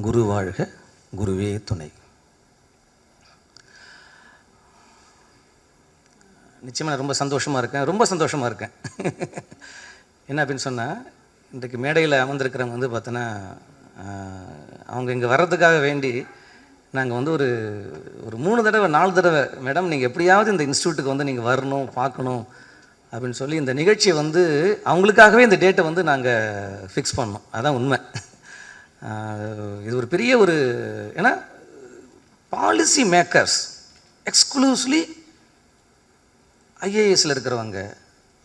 குரு வாழ்க, குருவே துணை. நிச்சயமாக நான் ரொம்ப சந்தோஷமாக இருக்கேன். என்ன அப்படின்னு சொன்னால், இன்றைக்கு மேடையில் அமர்ந்திருக்கிறவங்க வந்து பார்த்தோன்னா, அவங்க இங்கே வர்றதுக்காக வேண்டி நாங்கள் வந்து ஒரு 3 தடவை 4 தடவை, மேடம் நீங்கள் எப்படியாவது இந்த இன்ஸ்டியூட்டுக்கு வந்து நீங்கள் வரணும், பார்க்கணும் அப்படின்னு சொல்லி இந்த நிகழ்ச்சியை வந்து அவங்களுக்காகவே இந்த டேட்டை வந்து நாங்கள் ஃபிக்ஸ் பண்ணோம். அதான் உண்மை. இது ஒரு பெரிய ஏன்னா பாலிசி மேக்கர்ஸ் எக்ஸ்க்ளூசிவ்லி ஐஏஎஸில் இருக்கிறவங்க,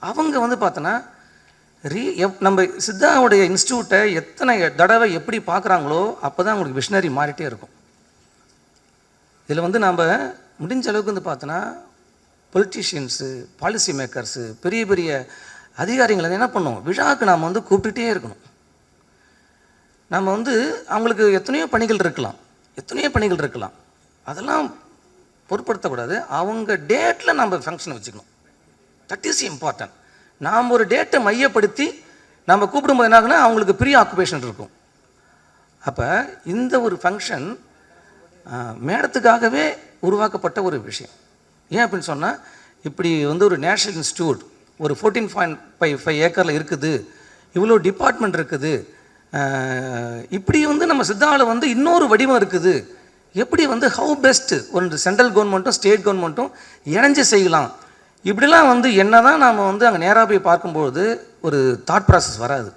அவங்க வந்து பார்த்தோன்னா நம்ம சித்தாவுடைய இன்ஸ்டியூட்டை எத்தனை தடவை எப்படி பார்க்குறாங்களோ அப்போ தான் அவங்களுக்கு விஷனரி மாறிட்டே இருக்கும். இதில் வந்து நம்ம முடிஞ்ச அளவுக்கு வந்து பார்த்தோன்னா பொலிட்டீஷியன்ஸு, பாலிசி மேக்கர்ஸு, பெரிய பெரிய அதிகாரிகளை என்ன பண்ணணும், விழாவுக்கு நாம் வந்து கூப்பிட்டுட்டே இருக்கணும். நம்ம வந்து அவங்களுக்கு எத்தனையோ பணிகள் இருக்கலாம், அதெல்லாம் பொருட்படுத்தக்கூடாது. அவங்க டேட்டில் நம்ம ஃபங்க்ஷனை வச்சுக்கணும். That is important. நாம் ஒரு டேட்டை மையப்படுத்தி நம்ம கூப்பிடும்போது என்ன ஆகுனா அவங்களுக்கு ப்ரீ ஆக்குபேஷன் இருக்கும். அப்போ இந்த ஒரு ஃபங்க்ஷன் மேடத்துக்காகவே உருவாக்கப்பட்ட ஒரு விஷயம். ஏன் அப்படின்னு சொன்னால், இப்படி வந்து ஒரு நேஷனல் இன்ஸ்டியூட் ஒரு 14.5 ஏக்கரில் இருக்குது, இவ்வளோ டிபார்ட்மெண்ட் இருக்குது, இப்படி வந்து நம்ம சித்தாவில் வந்து இன்னொரு வடிவம் இருக்குது, எப்படி வந்து ஹவு பெஸ்ட்டு ஒரு சென்ட்ரல் கவர்மெண்ட்டும் ஸ்டேட் கவர்மெண்ட்டும் இணைஞ்சு செய்யலாம், இப்படிலாம் வந்து என்ன தான் நாம் வந்து அங்கே நேராக போய் பார்க்கும்பொழுது ஒரு தாட் ப்ராசஸ் வராது.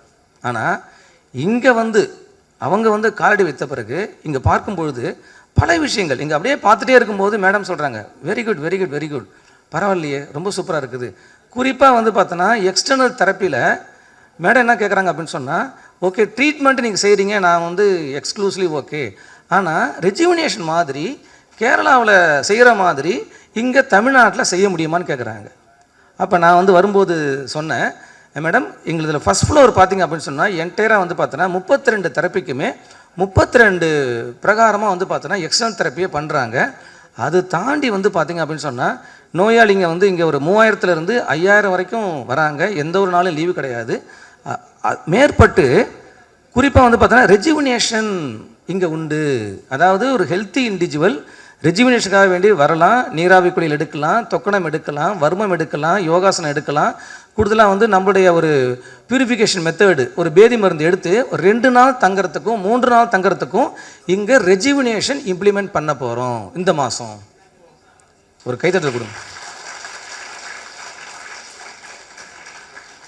ஆனால் இங்கே வந்து அவங்க வந்து காலடி வைத்த பிறகு இங்கே பார்க்கும்பொழுது பல விஷயங்கள் இங்கே அப்படியே பார்த்துட்டே இருக்கும்போது மேடம் சொல்கிறாங்க, very good very good very good, பரவாயில்லையே, ரொம்ப சூப்பராக இருக்குது. குறிப்பாக வந்து பார்த்தோன்னா எக்ஸ்டர்னல் தெரப்பியில் மேடம் என்ன கேட்குறாங்க அப்படின்னு சொன்னால், ஓகே ட்ரீட்மெண்ட் நீங்கள் செய்கிறீங்க, நான் வந்து எக்ஸ்க்ளூசிவ்லி ஓகே, ஆனால் ரெஜுவினேஷன் மாதிரி கேரளாவில் செய்கிற மாதிரி இங்கே தமிழ்நாட்டில் செய்ய முடியுமான்னு கேட்குறாங்க. அப்போ நான் வந்து வரும்போது சொன்னேன், மேடம் எங்களுதில் ஃபஸ்ட் ஃப்ளோர் பார்த்திங்க அப்படின்னு சொன்னால் என்டையராக வந்து பார்த்தோன்னா 32 தெரப்பிக்குமே 32 பிரகாரமாக வந்து பார்த்தோன்னா எக்ஸ்டர்னல் தெரப்பியே பண்ணுறாங்க. அது தாண்டி வந்து பார்த்திங்க அப்படின்னு சொன்னால் நோயாளிங்க வந்து இங்கே ஒரு 3000 5000 வரைக்கும் வராங்க, எந்த ஒரு நாளும் லீவு கிடையாது. மேற்பட்டு குறிப்பாக வந்து பார்த்தோன்னா ரெஜுவினேஷன் இங்கே உண்டு. அதாவது ஒரு ஹெல்த்தி இண்டிவிஜுவல் ரெஜுவினேஷனுக்காக வேண்டி வரலாம், நீராவி குளியல் எடுக்கலாம், தொக்கணம் எடுக்கலாம், வர்மம் எடுக்கலாம், யோகாசனம் எடுக்கலாம். கூடுதலாக வந்து நம்மளுடைய ஒரு பியூரிஃபிகேஷன் மெத்தடு, ஒரு பேதி மருந்து எடுத்து ஒரு 2 நாள் தங்குறதுக்கும் 3 நாள் தங்குறதுக்கும் இங்கே ரெஜுவினேஷன் இம்ப்ளிமெண்ட் பண்ண போகிறோம் இந்த மாதம். ஒரு கைத்தட்டல் கொடுங்க.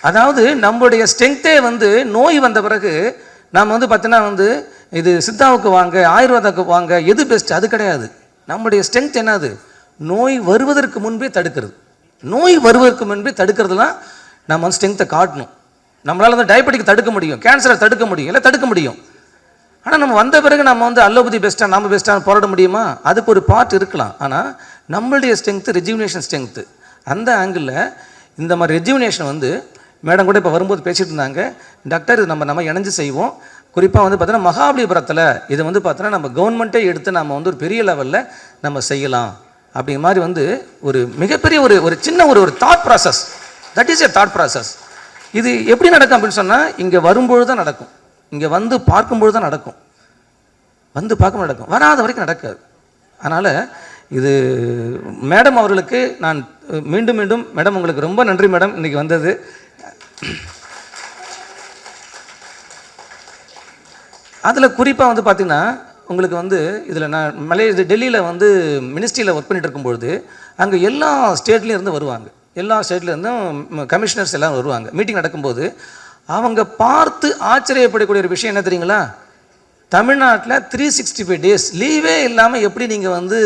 அதாவது நம்மளுடைய ஸ்ட்ரென்த்தே வந்து நோய் வந்த பிறகு நாம் வந்து பார்த்தீங்கன்னா வந்து இது சித்தாவுக்கு வாங்க, ஆயுர்வேதாவுக்கு வாங்க, எது பெஸ்ட் அது கிடையாது. நம்முடைய ஸ்ட்ரென்த் என்னது, நோய் வருவதற்கு முன்பே தடுக்கிறது. நோய் வருவதற்கு முன்பே தடுக்கிறதுலாம் நம்ம வந்து ஸ்ட்ரென்த்தை காட்டணும். நம்மளால் வந்து டயபெட்டிக் தடுக்க முடியும், கேன்சரை தடுக்க முடியும், எல்லாம் தடுக்க முடியும். ஆனால் நம்ம வந்த பிறகு நம்ம வந்து அல்லோபதி பெஸ்ட்டாக நம்ம பெஸ்ட்டாக போராட முடியுமா? அதுக்கு ஒரு பார்ட் இருக்கலாம். ஆனால் நம்மளுடைய ஸ்ட்ரென்த்து ரெஜுவினேஷன் ஸ்ட்ரென்த்து, அந்த ஆங்கிளில் இந்த மாதிரி ரெஜுவினேஷன் வந்து மேடம் கூட இப்போ வரும்போது பேசிகிட்டு இருந்தாங்க, டாக்டர் இது நம்ம இணைஞ்சு செய்வோம். குறிப்பாக வந்து பார்த்தோன்னா மகாபலிபுரத்தில் இதை வந்து பார்த்தோன்னா நம்ம கவர்மெண்ட்டே எடுத்து நம்ம வந்து ஒரு பெரிய லெவலில் நம்ம செய்யலாம் அப்படிங்கிற மாதிரி வந்து ஒரு மிகப்பெரிய ஒரு சின்ன ஒரு thought process. That is a thought process. இது எப்படி நடக்கும் அப்படின்னு சொன்னால், இங்கே வரும்பொழுது தான் நடக்கும், இங்கே வந்து பார்க்கும்பொழுது தான் நடக்கும், வந்து பார்க்கும் நடக்கும், வராத வரைக்கும் நடக்காது. அதனால் இது மேடம் அவர்களுக்கு நான் மீண்டும் மீண்டும் மேடம் உங்களுக்கு ரொம்ப நன்றி மேடம் இன்றைக்கி வந்தது. அதில் குறிப்பாக வந்து பார்த்திங்கன்னா உங்களுக்கு வந்து இதில் நான் டெல்லியில் வந்து மினிஸ்ட்ரியில் ஒர்க் பண்ணிட்டு இருக்கும்பொழுது அங்கே எல்லா ஸ்டேட்லேயும் இருந்து வருவாங்க, எல்லா ஸ்டேட்லேருந்தும் கமிஷனர்ஸ் எல்லாம் வருவாங்க. மீட்டிங் நடக்கும்போது அவங்க பார்த்து ஆச்சரியப்படக்கூடிய ஒரு விஷயம் என்ன தெரியுங்களா, தமிழ்நாட்டில் 365 days லீவே இல்லாமல் எப்படி நீங்கள் வந்து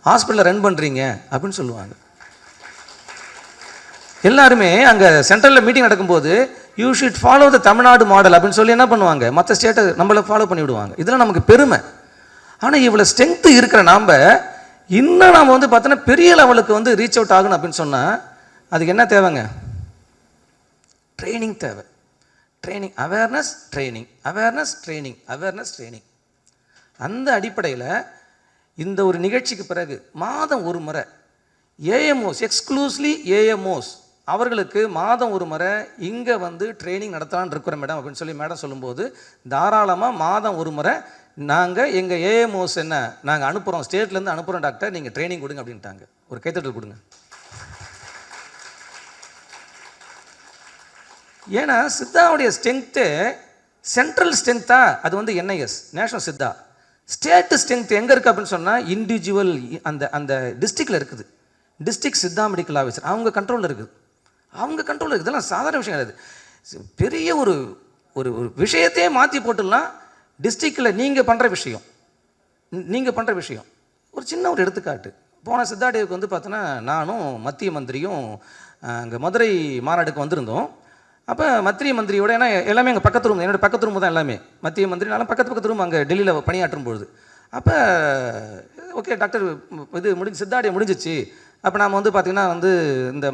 ஹாஸ்பிட்டலில் ரன் பண்ணுறீங்க அப்படின்னு சொல்லுவாங்க. எல்லாருமே அங்கே சென்ட்ரலில் மீட்டிங் நடக்கும்போது you should follow the Tamil Nadu model அப்படின்னு சொல்லி என்ன பண்ணுவாங்க, மற்ற ஸ்டேட்டை நம்மளை ஃபாலோ பண்ணி விடுவாங்க. இதெல்லாம் நமக்கு பெருமை. ஆனால் இவ்வளோ ஸ்ட்ரென்த்து இருக்கிற நாம் இன்னும் நாம் வந்து பார்த்தோன்னா பெரிய லெவலுக்கு வந்து ரீச் அவுட் ஆகணும் அப்படின்னு சொன்னால் அதுக்கு என்ன தேவைங்க, ட்ரைனிங் தேவை. Training, awareness, training, awareness, training, awareness, training. அந்த அடிப்படையில் இந்த ஒரு நிகழ்ச்சிக்கு பிறகு மாதம் ஒரு முறை ஏஎம்ஓஸ், எக்ஸ்க்ளூசிவ்லி ஏஎம்ஓஸ் அவர்களுக்கு மாதம் ஒரு முறை இங்கே வந்து ட்ரைனிங் நடத்தலான்னு இருக்கிற மேடம் அப்படின்னு சொல்லி மேடம் சொல்லும்போது தாராளமாக மாதம் ஒரு முறை நாங்கள் எங்கள் ஏஎம்ஓஸ் என்ன நாங்கள் அனுப்புகிறோம், ஸ்டேட்லேருந்து அனுப்புகிறோம் டாக்டர், நீங்கள் ட்ரைனிங் கொடுங்க அப்படின்ட்டாங்க. ஒரு கைத்தட்டல் கொடுங்க. ஏன்னா சித்தாவுடைய ஸ்ட்ரென்த்து சென்ட்ரல் ஸ்ட்ரென்த்தா அது வந்து NIS national Siddha. State strength எங்கே இருக்குது அப்படின்னு சொன்னால் இண்டிவிஜுவல் அந்த அந்த டிஸ்ட்ரிக்டில் இருக்குது. டிஸ்ட்ரிக்ட் சித்தா மெடிக்கல் ஆஃபீஸர் அவங்க கண்ட்ரோலில் இருக்குது. அவங்க கண்ட்ரோலில் இருக்குது. இதெல்லாம் சாதாரண விஷயம் கிடையாது. பெரிய ஒரு ஒரு ஒரு விஷயத்தையே மாற்றி போட்டுடலாம். டிஸ்ட்ரிக்டில் நீங்கள் பண்ணுற விஷயம் ஒரு சின்ன ஒரு எடுத்துக்காட்டு. போன சித்தாடேவுக்கு வந்து பார்த்தோன்னா நானும் மத்திய மந்திரியும் அங்கே மதுரை மாநாடுக்கு வந்திருந்தோம். அப்போ மத்திய மந்திரியோட, ஏன்னா எல்லாமே எங்கள் பக்கத்து ரூம், என்னோடய பக்கத்து ரூம் தான் எல்லாமே. மத்திய மந்திரினாலும் பக்கத்து ரூம் அங்கே டெல்லியில் பணியாற்றும் பொழுது. அப்போ ஓகே டாக்டர் இது சித்தாடே முடிஞ்சிச்சு, அப்போ நாம் வந்து பார்த்திங்கன்னா வந்து இந்த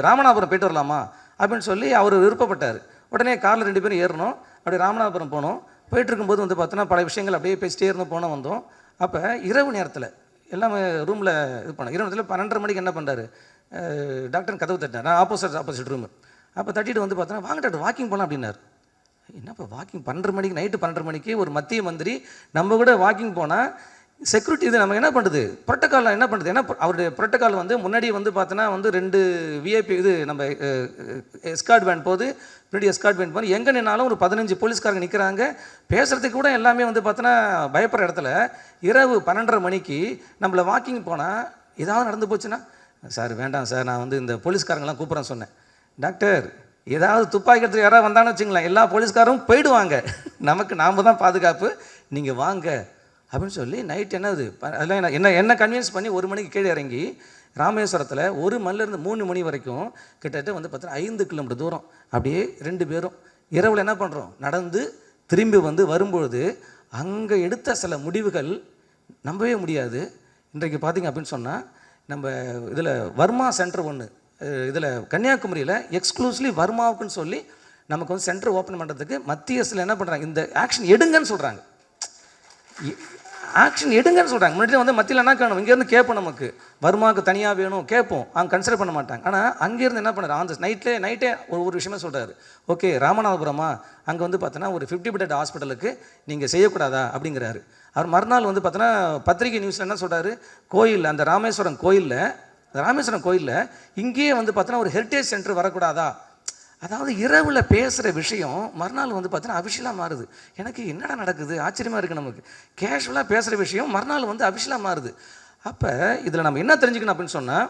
ராமநாதபுரம் போய்ட்டு வரலாமா அப்படின்னு சொல்லி அவர் விருப்பப்பட்டார். உடனே காரில் 2 பேரும் ஏறணும். அப்படியே ராமநாதபுரம் போனோம். போயிட்டு இருக்கும்போது வந்து பார்த்தோன்னா பல விஷயங்கள் அப்படியே பேசிட்டே இருந்து வந்தோம். அப்போ இரவு நேரத்தில் எல்லாமே ரூமில் இது பண்ணோம். இரவு நேரத்தில் 12:30 மணிக்கு என்ன பண்ணுறாரு, டாக்டர் கதவு தட்டினார். நான் ஆப்போசிட் ரூமு. அப்போ தட்டிட்டு வந்து பார்த்தோன்னா வாங்க டாக்டர் வாக்கிங் போகலாம் அப்படின்னார். என்னப்பா வாக்கிங் 12:30 மணிக்கு, நைட்டு 12:30 மணிக்கு ஒரு மத்திய மந்திரி நம்ம கூட வாக்கிங் போனால் செக்யூரிட்டி இது நம்ம என்ன பண்ணுறது, ப்ரோட்டோக்கால் என்ன பண்ணுறது? ஏன்னா அவருடைய ப்ரோட்டோக்கால் வந்து முன்னாடி வந்து பார்த்தோன்னா வந்து 2 விஐபி இது நம்ம எஸ்கார்ட் வேன் போகுது, பின்னாடி எஸ்கார்ட் வேன் போகுது. எங்கே நின்னாலும் ஒரு 15 போலீஸ்காரங்க நிற்கிறாங்க. பேசுகிறதுக்கு கூட எல்லாமே வந்து பார்த்தோன்னா பயப்படுற இடத்துல இரவு 12:30 மணிக்கு நம்மளை வாக்கிங் போனால் ஏதாவது நடந்து போச்சுன்னா, சார் வேண்டாம் சார், நான் வந்து இந்த போலீஸ்காரங்களாம் கூப்பிட்றேன்னு சொன்னேன். டாக்டர் ஏதாவது துப்பாக்கி எடுத்து யாராவது வந்தான்னு வச்சுங்களேன், எல்லா போலீஸ்காரும் போயிடுவாங்க, நமக்கு நாம் தான் பாதுகாப்பு, நீங்கள் வாங்க அப்படின்னு சொல்லி நைட் என்னது அதெல்லாம் என்ன கன்வின்ஸ் பண்ணி 1 மணிக்கு கீழே இறங்கி ராமேஸ்வரத்தில் 1 மணிலேருந்து 3 மணி வரைக்கும் கிட்டத்தட்ட வந்து பார்த்தீங்கன்னா 5 கிலோமீட்டர் தூரம் அப்படியே 2 பேரும் இரவில் என்ன பண்ணுறோம், நடந்து திரும்பி வந்து வரும்பொழுது அங்கே எடுத்த சில முடிவுகள் நம்பவே முடியாது. இன்றைக்கு பார்த்திங்க அப்படின்னு சொன்னால் நம்ம இதில் வர்மா சென்டர் ஒன்று இதில் கன்னியாகுமரியில் எக்ஸ்க்ளூசிவ்லி வர்மாவுக்குன்னு சொல்லி நமக்கு வந்து சென்டர் ஓப்பன் பண்ணுறதுக்கு மத்திய அரசில் என்ன பண்ணுறாங்க, இந்த ஆக்ஷன் எடுங்கன்னு சொல்கிறாங்க. முன்னாடி வந்து மத்தியில் என்ன காணும், இங்கேருந்து கேட்போம், நமக்கு வர்மாவுக்கு தனியாக வேணும் கேட்போம், அவங்க கன்சிடர் பண்ண மாட்டாங்க. ஆனால் அங்கேருந்து என்ன பண்ணுறாரு, அந்த நைட்டே ஒரு விஷயமே சொல்கிறாரு. ஓகே ராமநாதபுரமா, அங்கே வந்து பார்த்தோன்னா ஒரு 50 பெட் ஹாஸ்பிட்டலுக்கு நீங்கள் செய்யக்கூடாதா அப்படிங்கிறாரு. அவர் மறுநாள் வந்து பார்த்தோன்னா பத்திரிகை நியூஸில் என்ன சொல்கிறாரு, கோயில் அந்த ராமேஸ்வரம் கோயிலில் இங்கேயே வந்து பார்த்தோன்னா ஒரு ஹெரிட்டேஜ் சென்டர் வரக்கூடாதா. அதாவது இரவில் பேசுகிற விஷயம் மறுநாள் வந்து பார்த்தீங்கன்னா அபிஷியலாக மாறுது. எனக்கு என்னடா நடக்குது, ஆச்சரியமாக இருக்குது. நமக்கு கேஷுவலாக பேசுகிற விஷயம் மறுநாள் வந்து அபிஷியலாக மாறுது. அப்போ இதில் நம்ம என்ன தெரிஞ்சுக்கணும் அப்படின்னு சொன்னால்,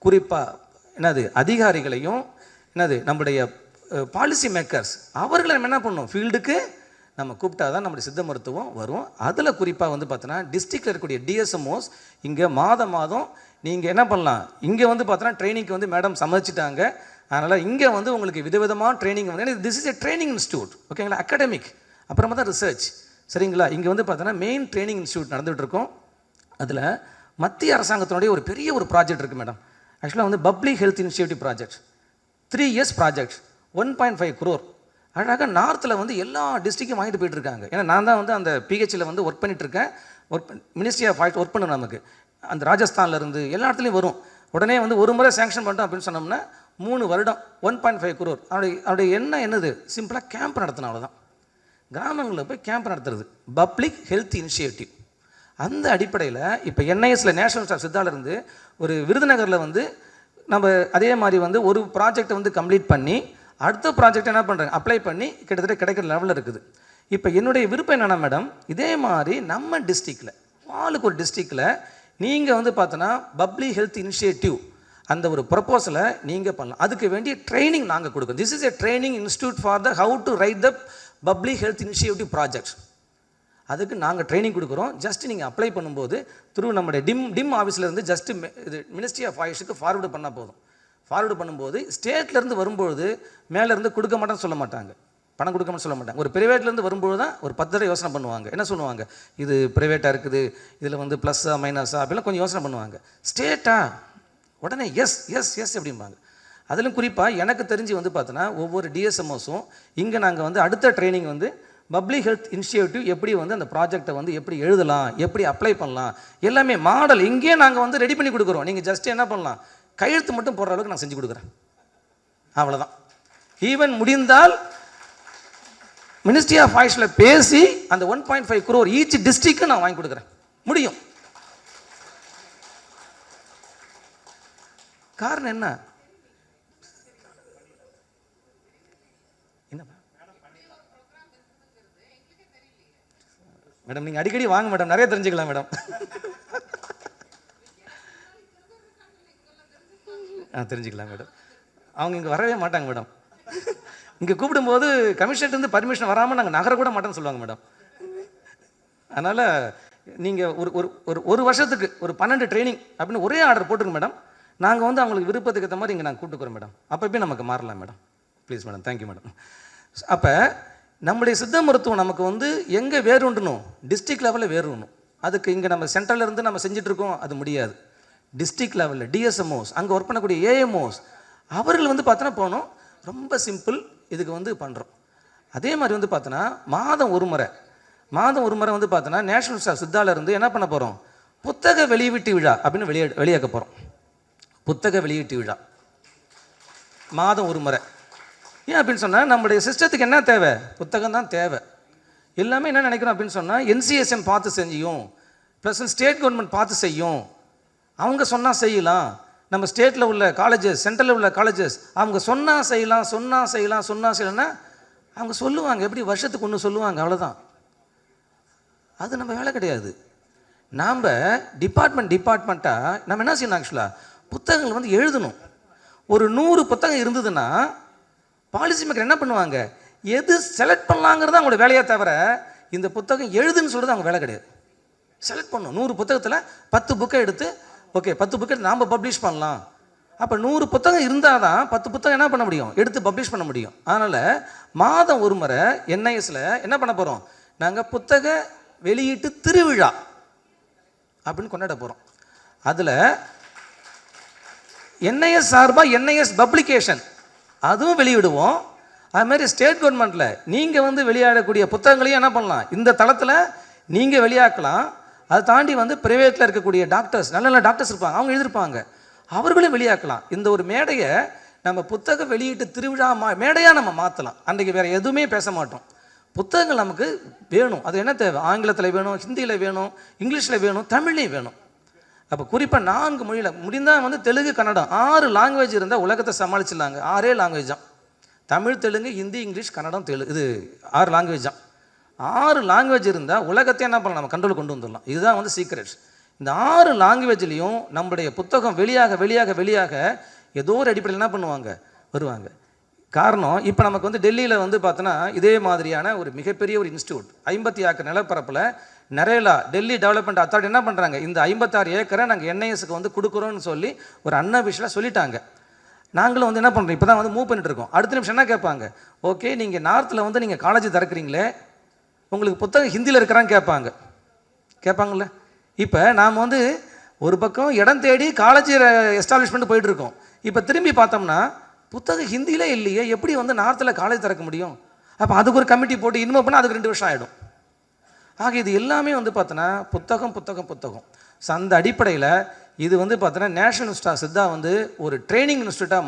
குறிப்பாக அதிகாரிகளையும் நம்முடைய பாலிசி மேக்கர்ஸ் அவர்களை நம்ம என்ன பண்ணணும், ஃபீல்டுக்கு நம்ம கூப்பிட்டா தான் நம்முடைய சித்த மருத்துவம் வரும். அதில் குறிப்பாக வந்து பார்த்தோன்னா டிஸ்ட்ரிக்டில் இருக்கக்கூடிய டிஎஸ்எம்ஓஸ் இங்கே மாதம் நீங்கள் என்ன பண்ணலாம், இங்கே வந்து பார்த்தோன்னா ட்ரைனிங்க்கு வந்து மேடம் சமைச்சிட்டாங்க. அதனால் இங்கே வந்து உங்களுக்கு விதவிதமான ட்ரைனிங் வந்து, this is a training institute, ஓகேங்களா, அகாடமிக், அப்புறமா தான் ரிசர்ச், சரிங்களா. இங்கே வந்து பார்த்தோன்னா மெயின் ட்ரைனிங் இன்ஸ்டியூட் நடந்துகிட்டு இருக்கோம். அதில் மத்திய அரசாங்கத்தினுடைய ஒரு பெரிய ஒரு ப்ராஜெக்ட் இருக்குது மேடம். ஆக்சுவலாக வந்து public health initiative project, 3 years project, 1.5 crore. அழகாக நார்த்தில் வந்து எல்லா டிஸ்ட்ரிக்டும் வாங்கிட்டு போயிட்டுருக்காங்க. ஏன்னா நான் தான் வந்து அந்த பிஹெச்சில் வந்து ஒர்க் பண்ணிகிட்ருக்கேன். மினிஸ்ட்ரி ஆஃப் ஹெல்த் ஒர்க் பண்ணும். நமக்கு அந்த ராஜஸ்தான்லேருந்து எல்லா இடத்துலையும் வரும். உடனே வந்து ஒரு முறை சேங்ஷன் பண்ணிட்டோம் அப்படின்னு சொன்னோம்னா 3 வருடம் 1.5 crore. அவருடைய என்னது சிம்பிளாக கேம்ப் நடத்தணும், அவ்வளோதான். கிராமங்களில் போய் கேம்ப் நடத்துறது பப்ளிக் ஹெல்த் இனிஷியேட்டிவ். அந்த அடிப்படையில் இப்போ என்ஐஎஸில் நேஷனல் ஸ்டாஃப் சித்தாலேருந்து ஒரு விருதுநகரில் வந்து நம்ம அதே மாதிரி வந்து ஒரு ப்ராஜெக்டை வந்து கம்ப்ளீட் பண்ணி அடுத்த ப்ராஜெக்ட் என்ன பண்ணுறாங்க, அப்ளை பண்ணி கிட்டத்தட்ட கிடைக்கிற லெவலில் இருக்குது. இப்போ என்னுடைய விருப்பம் என்னென்னா மேடம், இதே மாதிரி நம்ம டிஸ்ட்ரிக்டில் ஆளுக்கு ஒரு டிஸ்ட்ரிக்டில் நீங்கள் வந்து பார்த்தோன்னா பப்ளிக் ஹெல்த் இனிஷியேட்டிவ் அந்த ஒரு ப்ரப்போசலை நீங்கள் பண்ணலாம். அதுக்கு வேண்டிய ட்ரைனிங் நாங்கள் கொடுக்குறோம். This is a training institute for the how to right the public health initiative project. அதுக்கு நாங்கள் ட்ரைனிங் கொடுக்குறோம். ஜஸ்ட் நீங்கள் அப்ளை பண்ணும்போது நம்முடைய டிம் ஆஃபீஸ்லேருந்து ஜஸ்ட்டு இது மினிஸ்ட்ரி ஆஃப் ஆயுஷுக்கு ஃபார்வர்டு பண்ணால் போதும். ஃபார்வர்டு பண்ணும்போது ஸ்டேட்லேருந்து வரும்பொழுது மேலேருந்து கொடுக்க மாட்டேன்னு சொல்ல மாட்டாங்க, பணம் கொடுக்காமன்னு சொல்ல மாட்டாங்க. ஒரு ப்ரைவேட்லேருந்து வரும்போது தான் ஒரு 10 தடவை யோசனை பண்ணுவாங்க. என்ன சொல்லுவாங்க, இது ப்ரைவேட்டாக இருக்குது, இதில் வந்து ப்ளஸ்ஸா மைனஸா அப்படிலாம் கொஞ்சம் யோசனை பண்ணுவாங்க. ஸ்டேட்டா உடனே எஸ் எஸ் எஸ் அப்படிம்பாங்க. அதிலும் குறிப்பாக எனக்கு தெரிஞ்சு வந்து பார்த்தோன்னா ஒவ்வொரு டிஎஸ்எம்ஓஸும் இங்கே நாங்கள் வந்து அடுத்த ட்ரைனிங் வந்து பப்ளிக் ஹெல்த் இனிஷியேட்டிவ் எப்படி வந்து அந்த ப்ராஜெக்டை வந்து எப்படி எழுதலாம், எப்படி அப்ளை பண்ணலாம், எல்லாமே மாடல் இங்கேயே நாங்கள் வந்து ரெடி பண்ணி கொடுக்குறோம். நீங்கள் ஜஸ்ட் என்ன பண்ணலாம், கையெழுத்து மட்டும் போடுற அளவுக்கு நான் செஞ்சு கொடுக்குறேன், அவ்வளோதான். ஈவன் முடிந்தால் மினிஸ்ட்ரி ஆஃப் ஆயுஷில் பேசி அந்த 1.5 crore ஈச் டிஸ்ட்ரிக்ட் நான் வாங்கி கொடுக்குறேன். முடியும். காரணம் என்ன? மேடம் நீங்கள் அடிக்கடி வாங்க மேடம், நிறைய தெரிஞ்சுக்கலாம் மேடம். தெரிஞ்சுக்கலாம் மேடம். அவங்க இங்கே வரவே மாட்டாங்க மேடம். இங்கே கூப்பிடும்போது கமிஷன்லேருந்து பர்மிஷன் வராமல் நாங்கள் நகர கூட மாட்டோம்னு சொல்லுவாங்க மேடம். அதனால் நீங்கள் ஒரு வருஷத்துக்கு ஒரு 12 ட்ரைனிங் அப்படின்னு ஒரே ஆர்டர் போட்டுருங்க மேடம். நாங்கள் வந்து அவங்களுக்கு விருப்பத்துக்கு ஏற்ற மாதிரி இங்கே நாங்கள் கூப்பிட்டுக்கிறோம் மேடம். அப்போ நமக்கு மாறலாம் madam. Please madam, thank you madam. அப்போ நம்முடைய சித்த மருத்துவம் நமக்கு வந்து எங்கே வேறுண்டணும்? டிஸ்ட்ரிக்ட் லெவலில் வேறுணும். அதுக்கு இங்கே நம்ம சென்ட்ரலில் இருந்து நம்ம செஞ்சிட்ருக்கோம், அது முடியாது. டிஸ்ட்ரிக்ட் லெவலில் டிஎஸ்எம்ஓஸ், அங்கே ஒர்க் பண்ணக்கூடிய ஏஎம்ஓஸ், அவர்கள் வந்து பார்த்தோன்னா போனோம். ரொம்ப சிம்பிள், இதுக்கு வந்து பண்ணுறோம். அதே மாதிரி வந்து பார்த்தோன்னா மாதம் ஒரு முறை வந்து பார்த்தோன்னா நேஷனல் ஸ்டார் சித்தால இருந்து என்ன பண்ண போகிறோம்? புத்தக வெளியீட்டு விழா அப்படின்னு வெளியாக்க போகிறோம். புத்தக வெளியீட்டு விழா மாதம் ஒரு முறை. ஏன் அப்படின்னு சொன்னால் நம்முடைய சிஸ்டத்துக்கு என்ன தேவை? புத்தகம் தான் தேவை. எல்லாமே என்ன நினைக்கிறோம் அப்படின்னு சொன்னால் NCSM பார்த்து செஞ்சியும், ப்ளஸ் ஸ்டேட் கவர்மெண்ட் பார்த்து செய்யும். அவங்க சொன்னால் செய்யலாம். நம்ம ஸ்டேட்டில் உள்ள காலேஜஸ், சென்ட்ரலில் உள்ள காலேஜஸ் அவங்க சொன்னால் செய்யலாம்னா அவங்க சொல்லுவாங்க. எப்படி வருஷத்துக்கு ஒன்று சொல்லுவாங்க, அவ்வளோதான். அது நம்ம வேலை கிடையாது. நாம் டிபார்ட்மெண்ட்டாக நம்ம என்ன செய்யணும்? ஆக்சுவலாக புத்தகங்கள் வந்து எழுதணும். ஒரு 100 புத்தகம் இருந்ததுன்னா பாலிசி மேக்கர் என்ன பண்ணுவாங்க? எது செலக்ட் பண்ணலாங்கிறது அவங்களோட வேலையை தவிர இந்த புத்தகம் எழுதுன்னு சொல்கிறது அவங்க வேலை கிடையாது. செலக்ட் பண்ணணும். 100 புத்தகத்தில் 10 புக்கை எடுத்து, ஓகே 10 புக்கை நாம் பப்ளிஷ் பண்ணலாம். அப்போ 100 புத்தகம் இருந்தால் தான் 10 புத்தகம் என்ன பண்ண முடியும்? எடுத்து பப்ளிஷ் பண்ண முடியும். அதனால் மாதம் ஒரு முறை NISல என்ன பண்ண போகிறோம்? நாங்கள் புத்தக வெளியீட்டு திருவிழா அப்படின்னு கொண்டாட போகிறோம். அதில் NIS சார்பாக NIS பப்ளிகேஷன் அதுவும் வெளியிடுவோம். அதுமாதிரி ஸ்டேட் கவர்மெண்ட்டில் நீங்கள் வந்து வெளியாடக்கூடிய புத்தகங்களையும் என்ன பண்ணலாம்? இந்த தளத்தில் நீங்கள் வெளியாக்கலாம். அதை தாண்டி வந்து ப்ரைவேட்டில் இருக்கக்கூடிய டாக்டர்ஸ், நல்ல நல்ல டாக்டர்ஸ் இருப்பாங்க, அவங்க எழுதியிருப்பாங்க, அவர்களும் வெளியாக்கலாம். இந்த ஒரு மேடையை நம்ம புத்தக வெளியீட்டு திருவிழா மேடையாக நம்ம மாற்றலாம். அன்றைக்கு வேறு எதுவுமே பேச மாட்டோம். புத்தகங்கள் நமக்கு வேணும். அது என்ன தேவை? ஆங்கிலத்தில் வேணும், ஹிந்தியில் வேணும், இங்கிலீஷில் வேணும், தமிழ்லையும் வேணும். அப்போ குறிப்பாக 4 மொழியில் முடிந்தால் வந்து தெலுங்கு, கன்னடம் 6 லாங்குவேஜ் இருந்தால் உலகத்தை சமாளிச்சிடலாங்க. 6 லாங்குவேஜ் தான். தமிழ், தெலுங்கு, ஹிந்தி, இங்கிலீஷ், கன்னடம், இது 6 லாங்குவேஜ் தான். 6 லாங்குவேஜ் இருந்தால் உலகத்தை என்ன பண்ணலாம்? நம்ம கண்ட்ரோல் கொண்டு வந்துடலாம். இதுதான் வந்து சீக்ரெட்ஸ். இந்த 6 லாங்குவேஜ்லேயும் நம்முடைய புத்தகம் வெளியாக ஏதோ ஒரு அடிப்படையில் என்ன பண்ணுவாங்க? வருவாங்க. காரணம், இப்போ நமக்கு வந்து டெல்லியில் வந்து பார்த்தோன்னா இதே மாதிரியான ஒரு மிகப்பெரிய ஒரு இன்ஸ்டியூட் 56 ஏக்கர் நிலப்பரப்பில் நரேலா டெல்லி டெவலப்மெண்ட் அத்தாரிட்டி என்ன பண்ணுறாங்க? இந்த 56 ஏக்கரை நாங்கள் NISக்கு வந்து கொடுக்குறோன்னு சொல்லி ஒரு அன்அஃபிஷியலாக சொல்லிட்டாங்க. நாங்களும் வந்து என்ன பண்ணுறோம்? இப்போ தான் வந்து மூவ் பண்ணிட்டு இருக்கோம். அடுத்த நிமிஷம் என்ன கேட்பாங்க? ஓகே, நீங்கள் நார்த்தில் வந்து நீங்கள் காலேஜ் திறக்கிறீங்களே, உங்களுக்கு புத்தகம் ஹிந்தியில் இருக்கிறான்னு கேட்பாங்கள்ல. இப்போ நாம் வந்து ஒரு பக்கம் இடம் தேடி காலேஜ் எஸ்டாப்ளிஷ்மெண்ட் போயிட்டு இருக்கோம். இப்போ திரும்பி பார்த்தோம்னா புத்தகம் ஹிந்தியிலே இல்லையே, எப்படி வந்து நார்த்தில் காலேஜ் திறக்க முடியும்? அப்போ அதுக்கு ஒரு கமிட்டி போட்டு இன்வோ பண்ணால் அதுக்கு 2 வருஷம் ஆகிடும். ஆக இது எல்லாமே வந்து பார்த்தோன்னா புத்தகம். ஸோ அந்த அடிப்படையில் இது வந்து பார்த்தோன்னா நேஷனல் ஸ்டார் சித்தா வந்து ஒரு ட்ரைனிங் இன்ஸ்டியூட்டாக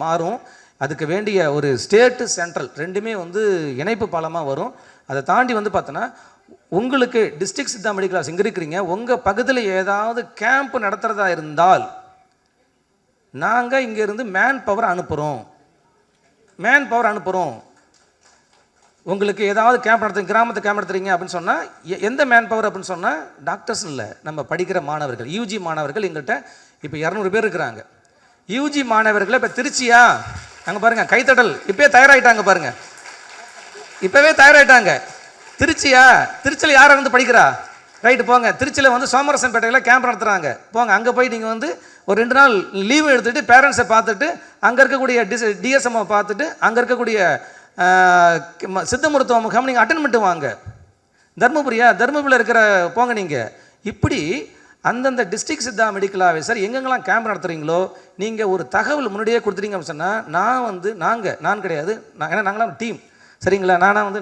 மாறும். அதுக்கு வேண்டிய ஒரு ஸ்டேட்டு சென்ட்ரல் ரெண்டுமே வந்து இணைப்பு பாலமாக வரும். அதை தாண்டி வந்து பார்த்தோன்னா உங்களுக்கு டிஸ்ட்ரிக்ட் சித்தா மெடிக்கல் ஆஃபீஸ் இங்கே இருக்கிறீங்க, உங்கள் பகுதியில் ஏதாவது கேம்ப் நடத்துகிறதா இருந்தால் நாங்கள் இங்கேருந்து மேன் பவர் அனுப்புகிறோம். உங்களுக்கு ஏதாவது கேம்ப் நடத்துறீங்க, கிராமத்து கேம்ப் நடத்துறீங்க அப்படின்னு சொன்னால் எந்த மேன் பவர் அப்படின்னு சொன்னால் டாக்டர்ஸ் இல்லை, நம்ம படிக்கிற மாணவர்கள், UG மாணவர்கள் எங்கள்கிட்ட இப்போ 200 பேர் இருக்கிறாங்க. UG மாணவர்களை இப்போ திருச்சியா அங்கே பாருங்கள், கைத்தடல் இப்போவே தயாராகிட்டாங்க பாருங்கள், இப்போவே தயாராகிட்டாங்க. திருச்சியா? திருச்சியில் யாரை வந்து படிக்கிறா? ரைட்டு போங்க. திருச்சியில் வந்து சோமரசன்பேட்டையில் கேம்ப் நடத்துகிறாங்க, போங்க. அங்கே போய் நீங்கள் வந்து ஒரு 2 நாள் லீவு எடுத்துகிட்டு பேரண்ட்ஸை பார்த்துட்டு அங்கே இருக்கக்கூடிய DSMO பார்த்துட்டு அங்கே இருக்கக்கூடிய சித்த மருத்துவ முகாம் நீங்கள் அட்டன் பண்ணிட்டு வாங்க. தர்மபுரியில் இருக்கிற போங்க நீங்கள். இப்படி அந்தந்த டிஸ்ட்ரிக்ட் சித்தா மெடிக்கல் ஆஃபீஸர் எங்கெங்கெல்லாம் கேம்ப் நடத்துகிறீங்களோ நீங்கள் ஒரு தகவல் முன்னாடியே கொடுத்துட்டீங்க அப்படின்னு சொன்னால் நான் கிடையாது, ஏன்னா நாங்களாம் டீம், சரிங்களா?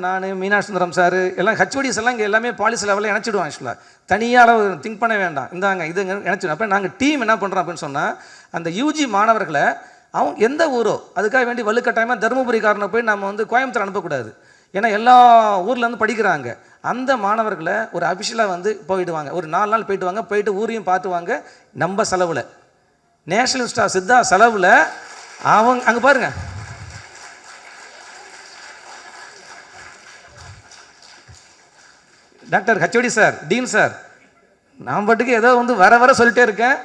நான் மீனாட்சி சுந்தரம் சார் எல்லாம் HODs எல்லாம் இங்கே எல்லாமே பாலிசி லெவலில் இணைச்சிடுவோம். ஆக்சுவலாக தனியாக திங்க் பண்ண வேண்டாம், இந்தாங்க இது இணைச்சிடும். அப்போ நாங்கள் டீம் என்ன பண்ணுறோம் அப்படின்னு சொன்னால் அந்த UG மாணவர்களை அவங்க எந்த ஊரோ அதுக்காக வேண்டி வலுக்கட்டாயமாக தருமபுரிக்காரனை போய் நம்ம வந்து கோயம்புத்தூர் அனுப்பக்கூடாது. ஏன்னா எல்லா ஊர்லேருந்து படிக்கிறாங்க. அந்த மாணவர்களை ஒரு அஃபிஷியலாக வந்து போயிடுவாங்க, ஒரு 4 நாள் போயிட்டு வாங்க, போயிட்டு ஊரையும் பார்த்துவாங்க நம்ம செலவில். நேஷனல் ஸ்டார் சித்தா செலவில் அவங்க அங்கே பாருங்கள், doctor HOD sir, dean sir, நான் பாட்டுக்கு ஏதோ வந்து வர சொல்லிட்டே இருக்கேன்.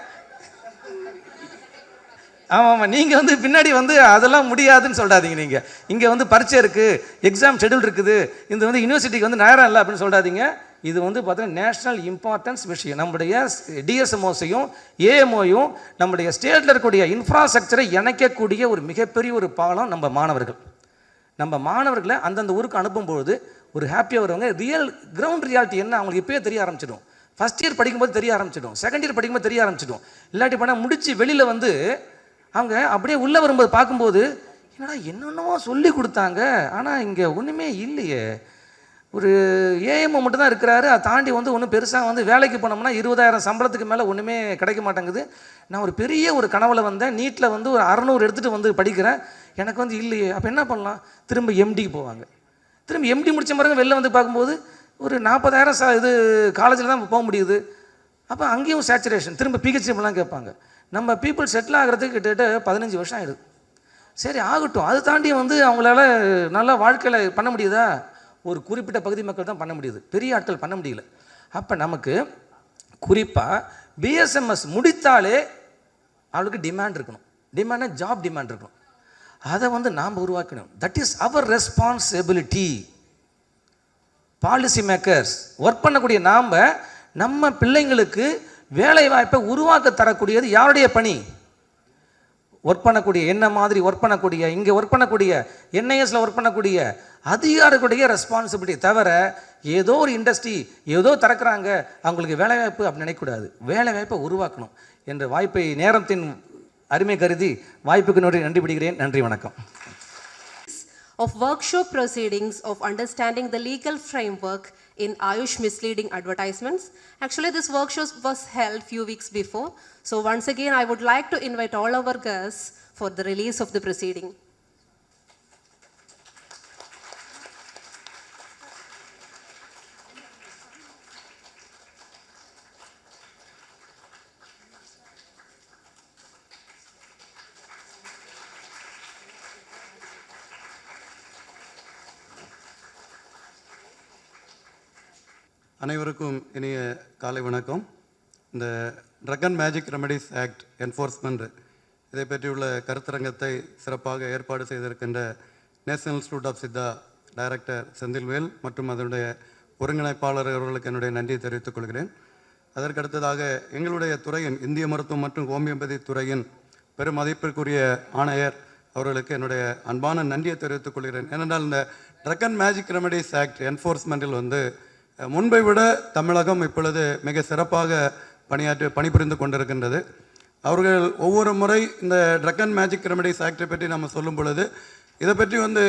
ஆமாம், நீங்கள் வந்து பின்னாடி வந்து அதெல்லாம் முடியாதுன்னு சொல்லிடாதீங்க. நீங்கள் இங்கே வந்து பரீட்சை இருக்குது, எக்ஸாம் ஷெடியூல் இருக்குது, இந்த வந்து யூனிவர்சிட்டிக்கு வந்து நேரம் இல்லை அப்படின்னு சொல்லிடாதீங்க. இது வந்து பார்த்தீங்கன்னா நேஷ்னல் இம்பார்ட்டன்ஸ் விஷயம். நம்முடைய டிஎஸ்எம்ஓஸையும் ஏஎம்ஓயும் நம்முடைய ஸ்டேட்டில் இருக்கக்கூடிய இன்ஃப்ராஸ்ட்ரக்சரை இணைக்கக்கூடிய ஒரு மிகப்பெரிய ஒரு பாலம் நம்ம மாணவர்கள். நம்ம மாணவர்களை அந்தந்த ஊருக்கு அனுப்பும்பொழுது ஒரு ஹாப்பியாக வருவாங்க. ரியல் கிரவுண்ட் ரியாலிட்டி என்ன அவங்களுக்கு இப்போயே தெரிய ஆரம்பிச்சிடும். ஃபஸ்ட் இயர் படிக்கும்போது தெரிய ஆரம்பிச்சிடும், செகண்ட் இயர் படிக்கும்போது தெரிய ஆரம்பிச்சிடும். இல்லாட்டி பண்ணால் முடிச்சு வெளியில் வந்து அவங்க அப்படியே உள்ளே வரும்போது பார்க்கும்போது என்னடா என்னென்னவோ சொல்லி கொடுத்தாங்க, ஆனால் இங்கே ஒன்றுமே இல்லையே, ஒரு ஏஎம்ஓ மட்டும் தான் இருக்கிறாரு, அதை தாண்டி வந்து ஒன்றும் பெருசாக வந்து வேலைக்கு போனோம்னா 20,000 சம்பளத்துக்கு மேலே ஒன்றுமே கிடைக்க மாட்டேங்குது. நான் ஒரு பெரிய ஒரு கனவில் வந்தேன், நீட்டில் வந்து ஒரு 600 எடுத்துகிட்டு வந்து படிக்கிறேன், எனக்கு வந்து இல்லையே. அப்போ என்ன பண்ணலாம்? திரும்ப எம்டிக்கு போவாங்க. திரும்ப எம்டி முடித்த பிறகு வெளில வந்து பார்க்கும்போது ஒரு 40,000 இது காலேஜில் தான் போக முடியுது. அப்போ அங்கேயும் சேச்சுரேஷன், திரும்ப பிஹெச்டிலாம் கேட்பாங்க. நம்ம பீப்புள் செட்டில் ஆகிறதுக்கு கிட்டத்தட்ட 15 வருஷம் ஆகிடுது. சரி ஆகட்டும், அது தாண்டி வந்து அவங்களால நல்லா வாழ்க்கையில் பண்ண முடியுதா? ஒரு குறிப்பிட்ட பகுதி மக்கள் தான் பண்ண முடியுது, பெரிய ஆட்கள் பண்ண முடியல. அப்போ நமக்கு குறிப்பாக பிஎஸ்எம்எஸ் முடித்தாலே அவளுக்கு டிமாண்ட் இருக்கணும். டிமாண்ட்னா ஜாப் டிமாண்ட் இருக்கணும். அதை வந்து நாம் உருவாக்கணும். That is our responsibility. Policy makers work பண்ணக்கூடிய நாம் நம்ம பிள்ளைங்களுக்கு வேலை வாய்ப்பை உருவாக்க தரக்கூடியது யாருடைய பணி? ஒர்க் பண்ணக்கூடிய என்ன மாதிரி ஒர்க் பண்ணக்கூடிய, இங்கே ஒர்க் பண்ணக்கூடிய என்ஐஎஸில் ஒர்க் பண்ணக்கூடிய அதிகாரிகளுடைய ரெஸ்பான்சிபிலிட்டி தவிர ஏதோ ஒரு இண்டஸ்ட்ரி ஏதோ திறக்கிறாங்க அவங்களுக்கு வேலைவாய்ப்பு அப்படி நினைக்கக்கூடாது. வேலைவாய்ப்பை உருவாக்கணும் என்ற வாய்ப்பை நேரத்தின் அருமை கருதி வாய்ப்புக்கு நன்றி பிடிக்கிறேன். நன்றி, வணக்கம். Of workshop proceedings of understanding the legal framework in Ayush misleading advertisements. Actually, this workshop was held few weeks before. So once again, I would like to invite all our guests for the release of the proceeding. அனைவருக்கும் இனிய காலை வணக்கம். இந்த drug and magic remedies act enforcement இதை பற்றியுள்ள கருத்தரங்கத்தை சிறப்பாக ஏற்பாடு செய்திருக்கின்ற national institute of Siddha director Senthilvel மற்றும் அதனுடைய ஒருங்கிணைப்பாளர் அவர்களுக்கு என்னுடைய நன்றியை தெரிவித்துக் கொள்கிறேன். அதற்கடுத்ததாக எங்களுடைய துறையின் இந்திய மருத்துவம் மற்றும் ஹோமியோபதி துறையின் பெரும் மதிப்பிற்குரிய ஆணையர் அவர்களுக்கு என்னுடைய அன்பான நன்றியை தெரிவித்துக் கொள்கிறேன். ஏனென்றால் இந்த drug and magic remedies act என்ஃபோர்ஸ்மெண்ட்டில் வந்து முன்பை விட தமிழகம் இப்பொழுது மிக சிறப்பாக பணிபுரிந்து கொண்டிருக்கின்றது. அவர்கள் ஒவ்வொரு முறை இந்த ட்ரக் அண்ட் மேஜிக் ரெமடிஸ் ஆக்டை பற்றி நம்ம சொல்லும் பொழுது இதை பற்றி வந்து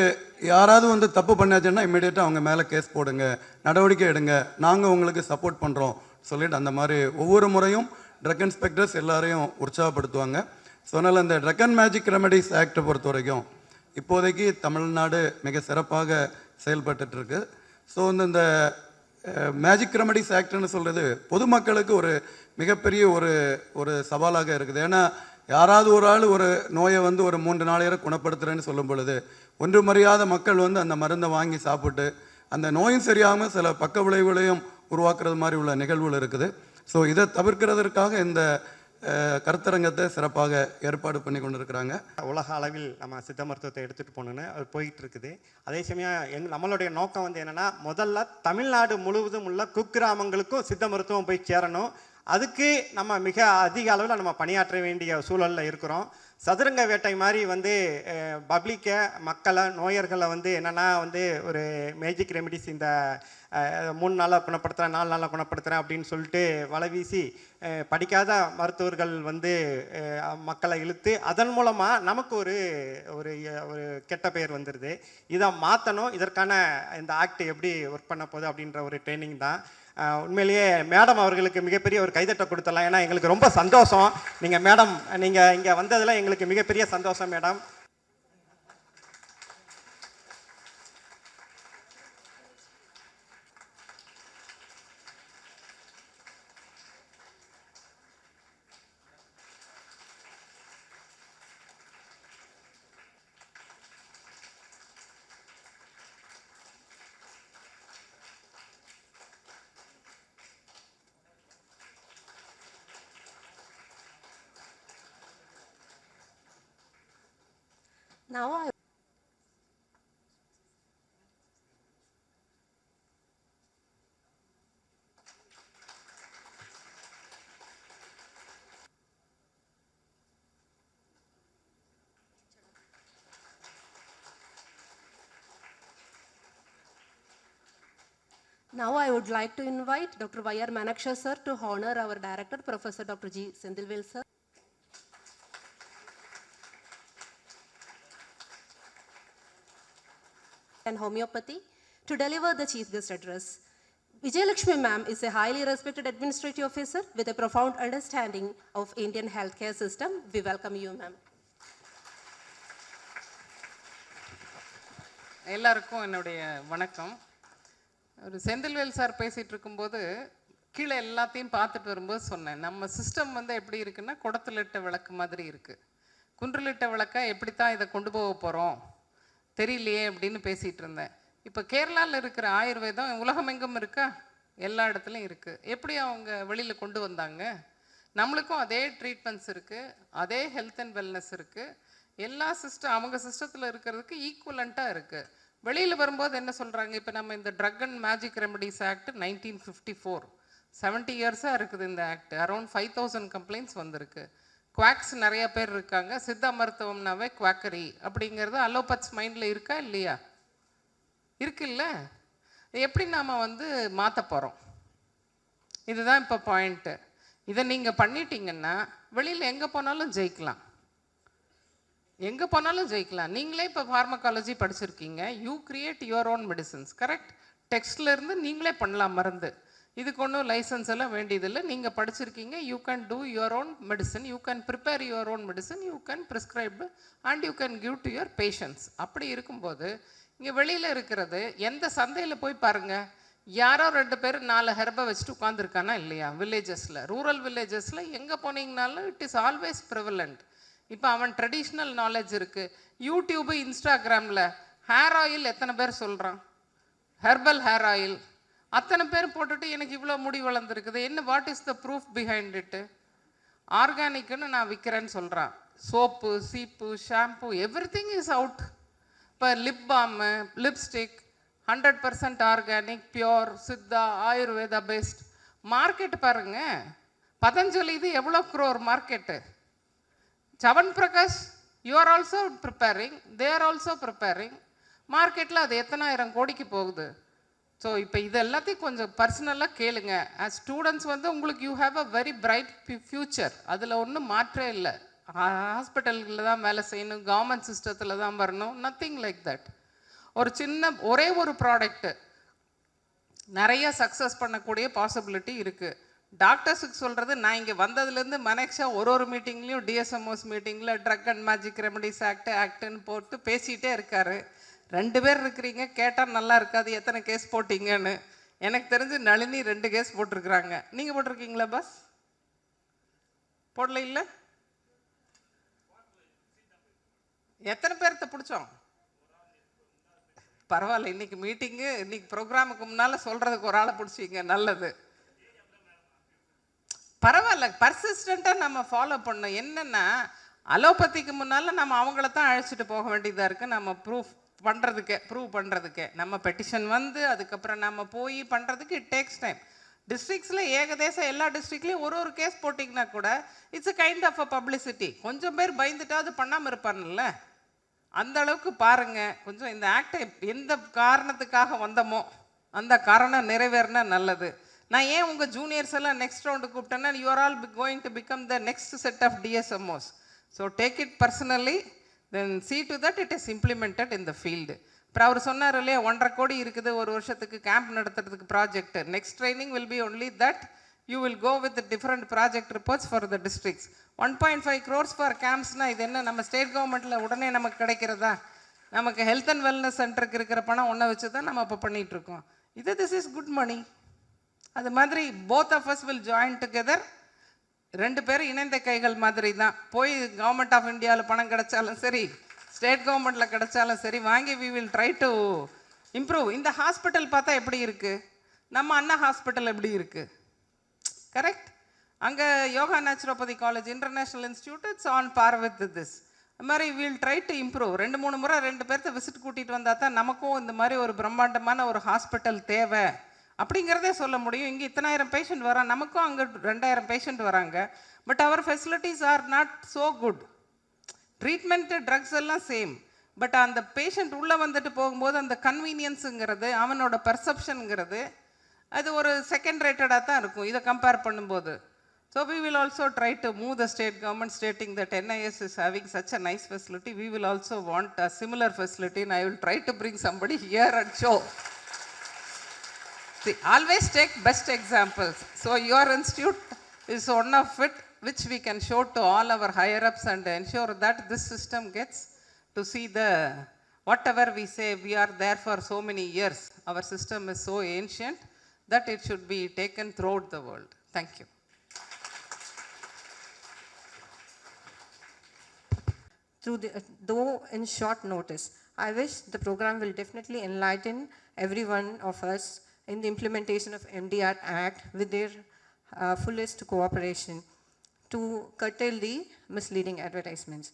யாராவது வந்து தப்பு பண்ணாச்சுன்னா இம்மிடியேட்டாக அவங்க மேலே கேஸ் போடுங்க, நடவடிக்கை எடுங்க, நாங்கள் உங்களுக்கு சப்போர்ட் பண்ணுறோம் சொல்லிட்டு அந்த மாதிரி ஒவ்வொரு முறையும் ட்ரக் இன்ஸ்பெக்டர்ஸ் எல்லாரையும் உற்சாகப்படுத்துவாங்க. ஸோ அதனால் இந்த ட்ரக் அண்ட் மேஜிக் ரெமடிஸ் ஆக்டை பொறுத்த வரைக்கும் இப்போதைக்கு தமிழ்நாடு மிக சிறப்பாக செயல்பட்டுருக்கு. ஸோ இந்த மேஜிக் ரெமடிஸ் ஆக்ட்னு சொல்கிறது பொதுமக்களுக்கு ஒரு மிகப்பெரிய ஒரு சவாலாக இருக்குது. ஏன்னா யாராவது ஒரு ஆள் ஒரு நோயை வந்து ஒரு 3 நாளையரை குணப்படுத்துகிறேன்னு சொல்லும் பொழுது ஒன்றுமறியாத மக்கள் வந்து அந்த மருந்தை வாங்கி சாப்பிட்டு அந்த நோயும் சரியாமல் சில பக்க விளைவுகளையும் உருவாக்குறது மாதிரி உள்ள நிகழ்வுகள் இருக்குது. ஸோ இதை தவிர்க்கிறதற்காக இந்த கருத்தரங்கத்தை சிறப்பாக ஏற்பாடு பண்ணி கொண்டிருக்கிறாங்க. உலக அளவில் நம்ம சித்த மருத்துவத்தை எடுத்துகிட்டு போகணுன்னு அது போயிட்டு இருக்குது. அதே சமயம் நம்மளுடைய நோக்கம் வந்து என்னென்னா, முதல்ல தமிழ்நாடு முழுவதும் உள்ள குக்கிராமங்களுக்கும் சித்த மருத்துவம் போய் சேரணும். அதுக்கு நம்ம மிக அதிக அளவில் நம்ம பணியாற்ற வேண்டிய சூழலில் இருக்கிறோம். சதுரங்க வேட்டை மாதிரி வந்து பப்ளிக்கை, மக்களை, நோயர்களை வந்து என்னென்னா வந்து ஒரு மேஜிக் ரெமிடிஸ் இந்த 3 நாளாக குணப்படுத்துகிறேன், 4 நாளாக குணப்படுத்துகிறேன் அப்படின்னு சொல்லிட்டு வலை வீசி படிக்காத மருத்துவர்கள் வந்து மக்களை இழுத்து அதன் மூலமாக நமக்கு ஒரு ஒரு ஒரு கெட்ட பெயர் வந்துடுது. இதை மாற்றணும். இதற்கான இந்த ஆக்ட் எப்படி ஒர்க் பண்ண போகுது அப்படின்ற ஒரு ட்ரைனிங் தான். உண்மையிலேயே மேடம் அவர்களுக்கு மிகப்பெரிய ஒரு கைதட்டை கொடுத்துடலாம். ஏன்னா எங்களுக்கு ரொம்ப சந்தோஷம். நீங்கள் இங்கே வந்ததில் எங்களுக்கு மிகப்பெரிய சந்தோஷம் madam. Now I Now I would like to invite Dr. Y.R. Manaksha sir to honor our director, Professor Dr. G. Sendilvel sir. And homeopathy to deliver the chief guest address. Vijayalakshmi ma'am is a highly respected administrative officer with a profound understanding of Indian healthcare system. We welcome you, ma'am. எல்லாருக்கும் என்னுடைய வணக்கம். ஒரு Senthilvel sir பேசிகிட்டு இருக்கும்போது கீழே எல்லாத்தையும் பார்த்துட்டு வரும்போது சொன்னேன், நம்ம சிஸ்டம் வந்து எப்படி இருக்குன்னா குடத்துலிட்ட விளக்கு மாதிரி இருக்குது. குன்றிலிட்ட விளக்கை எப்படித்தான் இதை கொண்டு போக போகிறோம் தெரியலையே அப்படின்னு பேசிகிட்டு இருந்தேன். இப்போ கேரளாவில் இருக்கிற ஆயுர்வேதம் உலகமெங்கும் இருக்கா? எல்லா இடத்துலையும் இருக்குது. எப்படி அவங்க வெளியில் கொண்டு வந்தாங்க? நம்மளுக்கும் அதே ட்ரீட்மெண்ட்ஸ் இருக்குது, அதே ஹெல்த் அண்ட் வெல்னஸ் இருக்குது. எல்லா சிஸ்டம் அவங்க சிஸ்டத்தில் இருக்கிறதுக்கு ஈக்குவலண்ட்டாக இருக்குது. வெளியில் வரும்போது என்ன சொல்கிறாங்க, இப்போ நம்ம இந்த drug and magic remedies act 1954 70 இயர்ஸாக இருக்குது இந்த ஆக்ட். அரௌண்ட் 5000 கம்ப்ளைண்ட்ஸ் வந்திருக்கு. குவாக்ஸ் நிறைய பேர் இருக்காங்க. சித்தா மருத்துவம்னாவே குவாக்கரி அப்படிங்கிறது அலோபத்ஸ் மைண்டில் இருக்கா இல்லையா? இருக்குல்ல. எப்படி நாம் வந்து மாற்ற போகிறோம்? இதுதான் இப்போ பாயிண்ட்டு. இதை நீங்கள் பண்ணிட்டீங்கன்னா வெளியில் எங்கே போனாலும் ஜெயிக்கலாம், எங்கே போனாலும் ஜெயிக்கலாம். நீங்களே இப்போ ஃபார்மகாலஜி படிச்சிருக்கீங்க. You create your own medicines, correct? டெக்ஸ்ட்லேருந்து நீங்களே பண்ணலாம் மருந்து. இதுக்கு ஒன்றும் லைசன்ஸ் எல்லாம் வேண்டியதில்லை. நீங்கள் படிச்சிருக்கீங்க. You can do your own medicine, you can prepare your own medicine, you can prescribe and you can give to your patients. அப்படி இருக்கும்போது இங்கே வெளியில் இருக்கிறது எந்த சந்தையில் போய் பாருங்கள், யாரோ 2 பேர் 4 ஹெர்பை வச்சுட்டு உட்காந்துருக்கானா இல்லையா? வில்லேஜஸில், ரூரல் வில்லேஜஸில் எங்கே போனீங்கனாலும் இட் இஸ் ஆல்வேஸ் ப்ரிவலண்ட். இப்போ அவன் ட்ரெடிஷ்னல் நாலேஜ் இருக்குது. யூடியூபு, இன்ஸ்டாகிராமில் ஹேர் ஆயில் எத்தனை பேர் சொல்கிறான்? ஹெர்பல் ஹேர் ஆயில் அத்தனை பேர் போட்டுட்டு எனக்கு இவ்வளோ முடி வளர்ந்துருக்குது, என்ன, what is the proof behind it? ஆர்கானிக்குன்னு நான் விற்கிறேன்னு சொல்கிறான். சோப்பு, சீப்பு, shampoo, everything is out. இப்போ lip balm, lipstick 100% organic, pure, Siddha, Ayurveda based. Market பாருங்கள், பதஞ்சலி இது எவ்வளோ crore market. Sawan Prakash, you are also preparing, they are also preparing. மார்க்கெட்டில் அது எத்தனாயிரம் கோடிக்கு போகுது. ஸோ இப்போ இது எல்லாத்தையும் கொஞ்சம் பர்சனலாக கேளுங்க. ஆஸ் ஸ்டூடெண்ட்ஸ் வந்து உங்களுக்கு you have a very bright future, அதில் ஒன்றும் மாற்றே இல்லை. ஹாஸ்பிட்டல்களில் தான் வேலை செய்யணும், கவர்மெண்ட் சிஸ்டத்தில் தான் வரணும், நத்திங் லைக் தட். ஒரு சின்ன ஒரே ஒரு ப்ராடக்ட்டு நிறைய சக்ஸஸ் பண்ணக்கூடிய பாசிபிலிட்டி இருக்குது. டாக்டர்ஸுக்கு சொல்கிறது, நான் இங்கே வந்ததுலேருந்து மனேக்ஷா ஒரு மீட்டிங்லேயும் டிஎஸ்எம்ஓஸ் மீட்டிங்கில் ட்ரக் அண்ட் மேஜிக் ரெமடிஸ் ஆக்டுன்னு போட்டு பேசிகிட்டே இருக்காரு. 2 பேர் இருக்கிறீங்க, கேட்டால் நல்லா இருக்காது எத்தனை கேஸ் போட்டிங்கன்னு. எனக்கு தெரிஞ்சு நளினி 2 கேஸ் போட்டிருக்கிறாங்க. நீங்கள் போட்டிருக்கீங்களா பாஸ்? போடல இல்லை? எத்தனை பேர்த்த பிடிச்சோம்? பரவாயில்ல, இன்னைக்கு மீட்டிங்கு, இன்னைக்கு ப்ரோக்ராமுக்கு முன்னால் சொல்கிறதுக்கு ஒரு ஆளை பிடிச்சிங்க, நல்லது. பரவாயில்ல, பர்சிஸ்டண்ட்டாக நம்ம ஃபாலோ பண்ணணும். என்னென்னா அலோபதிக்கு முன்னால் நம்ம அவங்கள தான் அழைச்சிட்டு போக வேண்டியதாக இருக்குது. நம்ம ப்ரூவ் பண்ணுறதுக்கே நம்ம பெட்டிஷன் வந்து அதுக்கப்புறம் நம்ம போய் பண்ணுறதுக்கு இட் டேக்ஸ் டைம். டிஸ்ட்ரிக்ஸில் ஏகதேசம் எல்லா டிஸ்ட்ரிக்ட்லேயும் ஒரு கேஸ் போட்டிங்கன்னா கூட it's a kind of a publicity. கொஞ்சம் பேர் பயந்துட்டா அது பண்ணாமல் இருப்பானுல்ல, அந்த அளவுக்கு பாருங்கள். கொஞ்சம் இந்த ஆக்டை எந்த காரணத்துக்காக வந்தோமோ அந்த காரணம் நிறைவேறினா நல்லது. நான் ஏன் உங்கள் ஜூனியர்ஸ் எல்லாம் நெக்ஸ்ட் ரவுண்டு கூப்பிட்டேன்னா, you are all going to become the next set of DSMOs. So take it personally, then see to that it is implemented in the field. அப்புறம் அவர் சொன்னார் இல்லையா, 1.5 கோடி இருக்குது ஒரு வருஷத்துக்கு கேம்ப் நடத்துறதுக்கு project. Next training will be only that you will go with different project reports for the districts. 1.5 crores for கேம்ப்ஸ்னால் இது என்ன நம்ம ஸ்டேட் கவர்மெண்ட்டில் உடனே நமக்கு கிடைக்கிறதா? நமக்கு ஹெல்த் அண்ட் வெல்னஸ் சென்டருக்கு இருக்கிற பணம் ஒன்றை வச்சு தான் நம்ம இப்போ பண்ணிகிட்ருக்கோம். This is good money. அது மாதிரி both of us will join together. 2 பேரும் இணைந்த கைகள் மாதிரி தான். போய் கவர்மெண்ட் ஆஃப் இந்தியாவில் பணம் கிடைச்சாலும் சரி, ஸ்டேட் கவர்மெண்ட்டில் கிடைச்சாலும் சரி, வாங்கி we will try to improve. இந்த ஹாஸ்பிட்டல் பார்த்தா எப்படி இருக்குது, நம்ம அண்ணா ஹாஸ்பிட்டல் எப்படி இருக்குது, கரெக்ட்? அங்கே yoga naturopathy college international institute, it's on par with this. அது மாதிரி வீல் ட்ரை டு இம்ப்ரூவ். 2-3 முறை 2 பேர்த்த விசிட் கூட்டிகிட்டு வந்தால் தான் நமக்கும் இந்த மாதிரி ஒரு பிரம்மாண்டமான ஒரு ஹாஸ்பிட்டல் தேவை அப்படிங்கிறதே சொல்ல முடியும். இங்கே இத்தனாயிரம் பேஷண்ட் வரான், நமக்கும் அங்கே 2000 பேஷண்ட் வராங்க. But our facilities are not so good. Treatment drugs எல்லாம் சேம். பட் அந்த பேஷண்ட் உள்ளே வந்துட்டு போகும்போது அந்த கன்வீனியன்ஸுங்கிறது, அவனோட பர்செப்ஷனுங்கிறது அது ஒரு செகண்ட் ரேட்டடாக தான் இருக்கும் இதை கம்பேர் பண்ணும்போது. So we will also try to move the state government stating that NIS is having such a nice facility. We will also want a similar facility, and I will try to bring somebody here and show. See, always take best examples. So your institute is one of it which we can show to all our higher ups and ensure that this system gets to see the whatever we say we are there for so many years. Our system is so ancient that it should be taken throughout the world. Thank you. Though in short notice, I wish the program will definitely enlighten every one of us in the implementation of MDR Act with their fullest cooperation to curtail the misleading advertisements.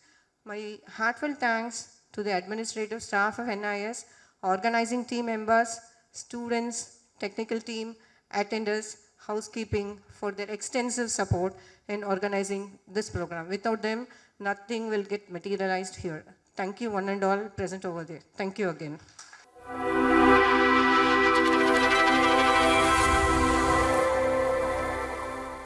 My heartfelt thanks to the administrative staff of NIS, organizing team members, students, technical team, attenders, housekeeping for their extensive support in organizing this program. Without them, nothing will get materialized here. Thank you one and all present over there. Thank you again.